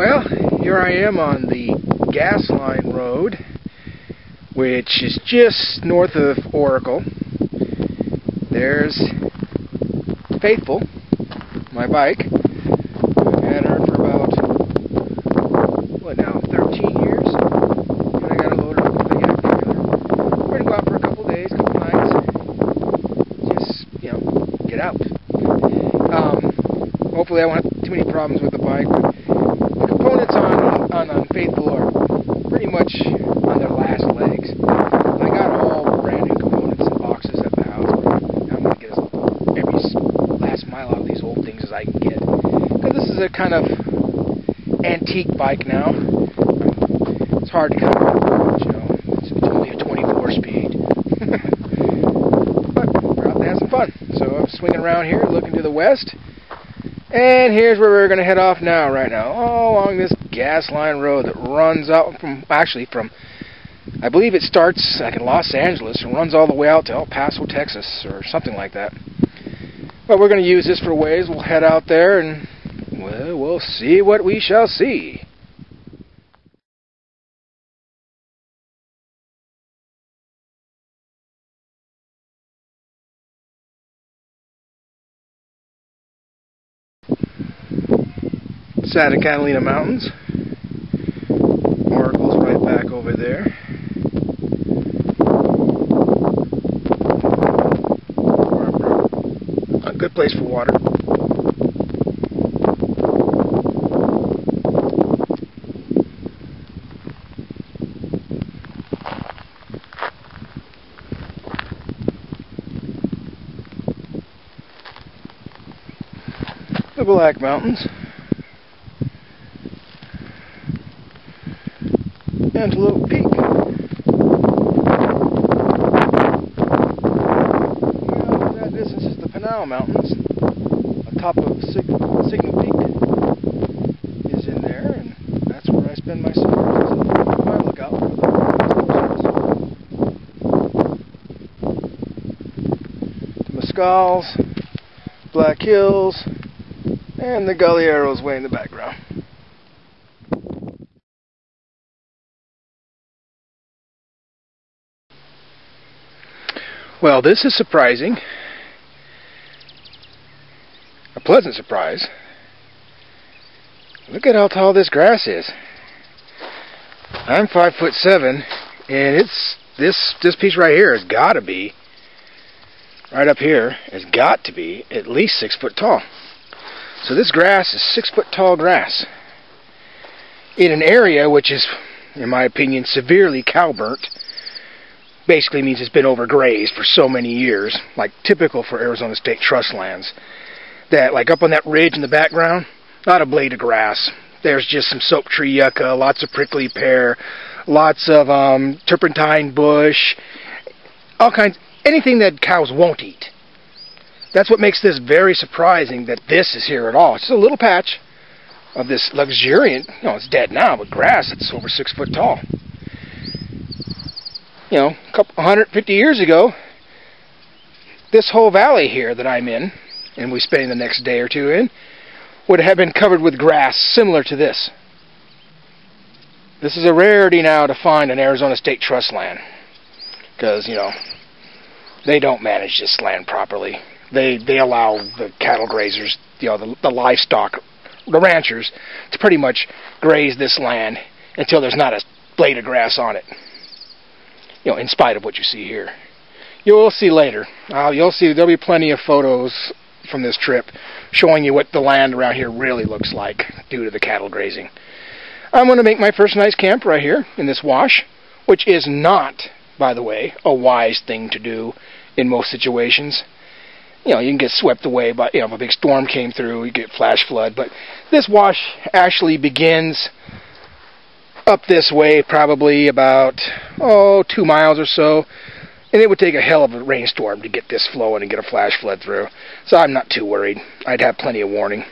Well, here I am on the gas line road, which is just north of Oracle. There's Faithful, my bike. I've had her for about, what now, 13 years? And I got to load her up with a yak trailer. We're going to go out for a couple days, couple nights. Just, get out. Hopefully I won't have too many problems with the bike. The components on Faithful are pretty much on their last legs. I got all brand new components and boxes at the house. I'm going to get every last mile out of these old things as I can get. Because this is a kind of antique bike now. It's hard to kind of watch, It's only a 24 speed. But we're out to have some fun. So I'm swinging around here looking to the west. And here's where we're going to head off now, right now. All along this gas line road that runs out from, I believe it starts like in Los Angeles and runs all the way out to El Paso, Texas, or something like that. But we're going to use this for a ways. We'll head out there and, well, we'll see what we shall see. Santa Catalina Mountains. Oracle's right back over there. A good place for water. The Black Mountains. Antelope Peak. Well, that distance is the Pinal Mountains. On top of Signal Peak is in there, and that's where I spend my summers. I look out for the Mescals, Black Hills, and the Galleros way in the background. Well, this is surprising. A pleasant surprise. Look at how tall this grass is. I'm 5'7", and it's this piece right here has got to be, right up here, has got to be at least 6 foot tall. So this grass is 6 foot tall grass in an area which is, in my opinion, severely cow-burnt. Basically means it's been overgrazed for so many years, like typical for Arizona State Trust lands. That, like up on that ridge in the background, not a blade of grass. There's just some soap tree yucca, lots of prickly pear, lots of turpentine bush, all kinds, anything that cows won't eat. That's what makes this very surprising that this is here at all. It's just a little patch of this luxuriant, it's dead now, but grass that's over 6 foot tall. A couple 150 years ago, this whole valley here that I'm in, and we spend the next day or two in, would have been covered with grass similar to this. This is a rarity now to find an Arizona State Trust land, because, they don't manage this land properly. They allow the cattle grazers, the livestock, the ranchers, to pretty much graze this land until there's not a blade of grass on it. In spite of what you see here. You'll see later. You'll see there'll be plenty of photos from this trip showing you what the land around here really looks like due to the cattle grazing. I'm going to make my first nice camp right here in this wash, which is not, by the way, a wise thing to do in most situations. You can get swept away by, if a big storm came through, you get flash flood. But this wash actually begins up this way, probably about 2 miles or so, and it would take a hell of a rainstorm to get this flowing and get a flash flood through. So I'm not too worried. I'd have plenty of warning.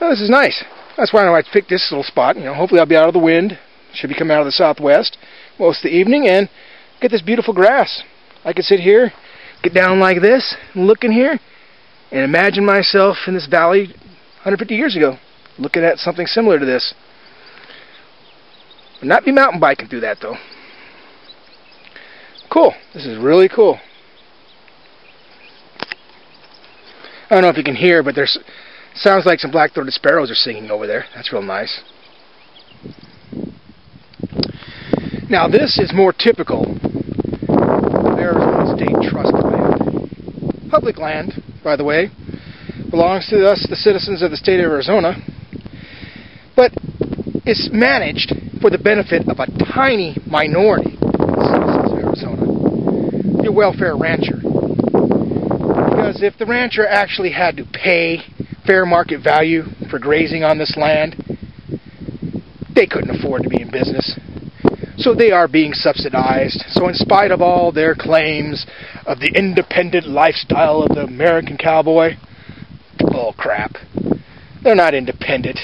Well, this is nice. That's why I picked this little spot. Hopefully I'll be out of the wind. Should be coming out of the southwest most of the evening and get this beautiful grass. I could sit here, get down like this, and look in here, and imagine myself in this valley 150 years ago. looking at something similar to this. Would not be mountain biking through that though. Cool. This is really cool. I don't know if you can hear, but there's sounds like some black-throated sparrows are singing over there. That's real nice. Now this is more typical of Arizona State Trust land. Public land, by the way, belongs to us, the citizens of the state of Arizona, but it's managed for the benefit of a tiny minority of the citizens of Arizona, your welfare rancher. Because if the rancher actually had to pay fair market value for grazing on this land, they couldn't afford to be in business. So they are being subsidized. So in spite of all their claims of the independent lifestyle of the American cowboy, bull crap. They're not independent.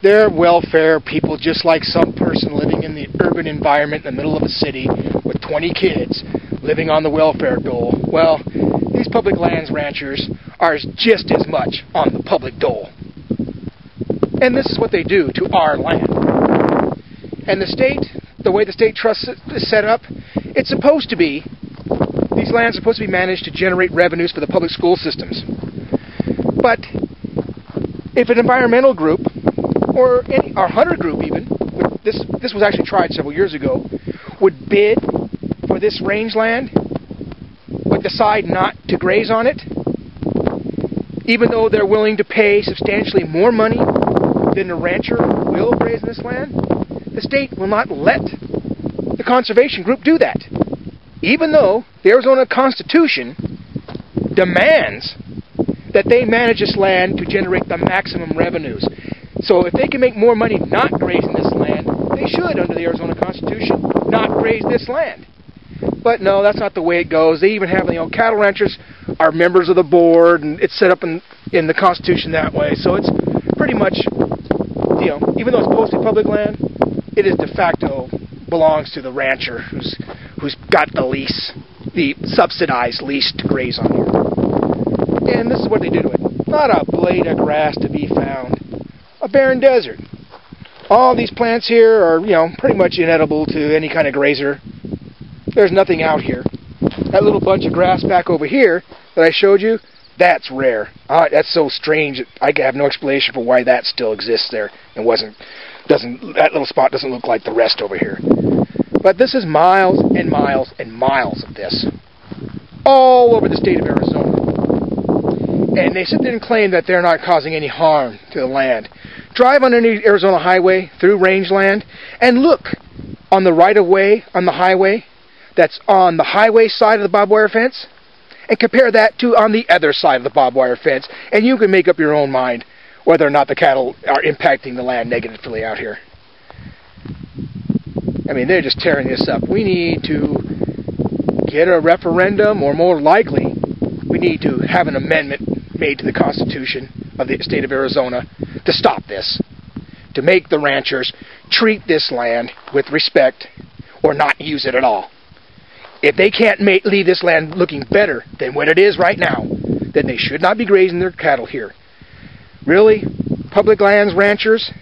They're welfare people just like some person living in the urban environment in the middle of a city with 20 kids living on the welfare dole. Well, these public lands ranchers are just as much on the public dole. And this is what they do to our land. And the state, the way the state trust is set up, it's supposed to be, these lands are supposed to be managed to generate revenues for the public school systems. But if an environmental group, or hunter group even, this was actually tried several years ago, would bid for this rangeland, but decide not to graze on it, even though they're willing to pay substantially more money than the rancher will graze in this land, the state will not let the conservation group do that. Even though the Arizona Constitution demands that they manage this land to generate the maximum revenues. So if they can make more money not grazing this land, they should, under the Arizona Constitution, not graze this land. But no, that's not the way it goes. They even have, cattle ranchers are members of the board, and it's set up in the Constitution that way. So it's pretty much, even though it's supposed to be public land, it is de facto belongs to the rancher who's got the lease, the subsidized lease to graze on here. And this is what they do to it. Not a blade of grass to be found. A barren desert. All these plants here are, pretty much inedible to any kind of grazer. There's nothing out here. That little bunch of grass back over here that I showed you, that's rare. That's so strange. I have no explanation for why that still exists there and that little spot doesn't look like the rest over here. But this is miles and miles and miles of this, all over the state of Arizona. And they sit there and claim that they're not causing any harm to the land. Drive underneath Arizona highway through rangeland and look on the right-of-way on the highway that's on the highway side of the barbed wire fence and compare that to on the other side of the barbed wire fence, and you can make up your own mind whether or not the cattle are impacting the land negatively out here. I mean, they're just tearing this up. We need to get a referendum, or more likely, we need to have an amendment made to the Constitution of the state of Arizona to stop this, to make the ranchers treat this land with respect or not use it at all. If they can't leave this land looking better than what it is right now, then they should not be grazing their cattle here. Really, public lands ranchers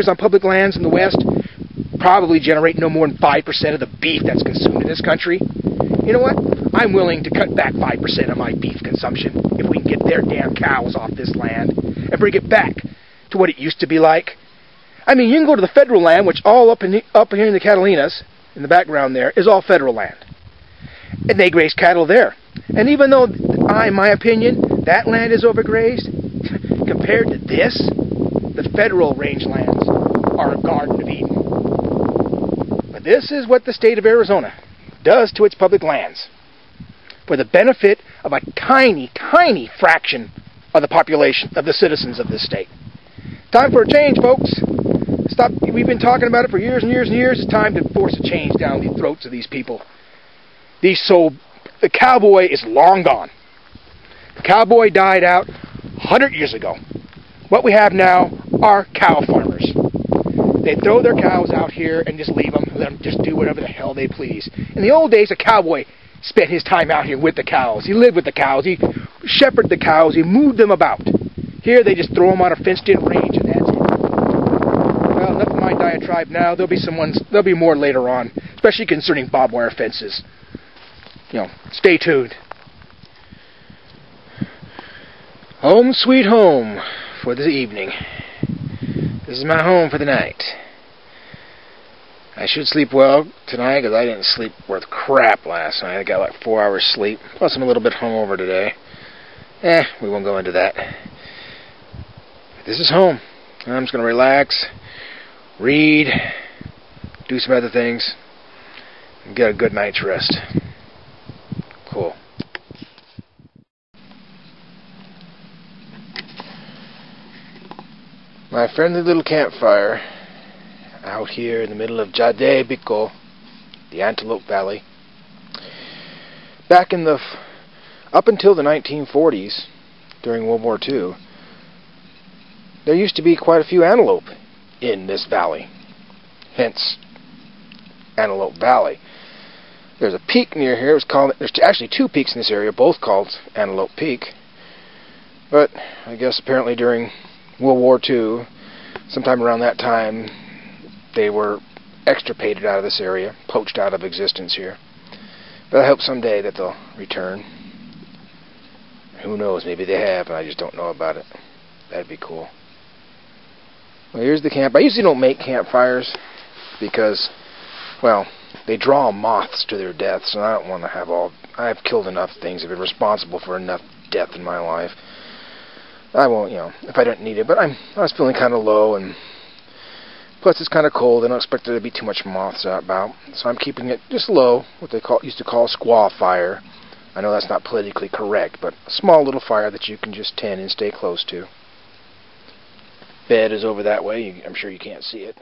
on public lands in the West probably generate no more than 5% of the beef that's consumed in this country. You know what? I'm willing to cut back 5% of my beef consumption if we can get their damn cows off this land and bring it back to what it used to be like. I mean, you can go to the federal land, which all up here in the Catalinas, in the background there, is all federal land. And they graze cattle there. And even though, in my opinion, that land is overgrazed, compared to this, the federal rangelands are a Garden of Eden. But this is what the state of Arizona does to its public lands for the benefit of a tiny, tiny fraction of the population, of the citizens of this state. Time for a change, folks. We've been talking about it for years and years and years. It's time to force a change down the throats of these people. The cowboy is long gone. The cowboy died out 100 years ago. What we have now are cow farmers. They throw their cows out here and just leave them, let them just do whatever the hell they please. In the old days, a cowboy spent his time out here with the cows. He lived with the cows. He shepherded the cows. He moved them about. Here, they just throw them on a fenced-in range, and that's it. tribe now. There'll be more later on, especially concerning barbed wire fences. You know, stay tuned. Home sweet home for the evening. This is my home for the night. I should sleep well tonight because I didn't sleep worth crap last night. I got like 4 hours sleep. Plus I'm a little bit hungover today. We won't go into that. This is home. I'm just going to relax, read, do some other things, and get a good night's rest. Cool. My friendly little campfire out here in the middle of Jaade Bikoh, the Antelope Valley. Back in up until the 1940s, during World War II, there used to be quite a few antelope in this valley. Hence, Antelope Valley. There's a peak near here. There's actually 2 peaks in this area, both called Antelope Peak. But I guess apparently during World War II, sometime around that time, they were extirpated out of this area, poached out of existence here. But I hope someday that they'll return. Who knows, maybe they have, and I just don't know about it. That'd be cool. Well, here's the camp. I usually don't make campfires because, well, they draw moths to their deaths, and I don't want to have I've killed enough things. I've been responsible for enough death in my life. I won't, if I don't need it. But I was feeling kind of low, and plus it's kind of cold. I don't expect there to be too much moths about, so I'm keeping it just low, what they used to call squaw fire. I know that's not politically correct, but a small little fire that you can just tend and stay close to. Bed is over that way. I'm sure you can't see it.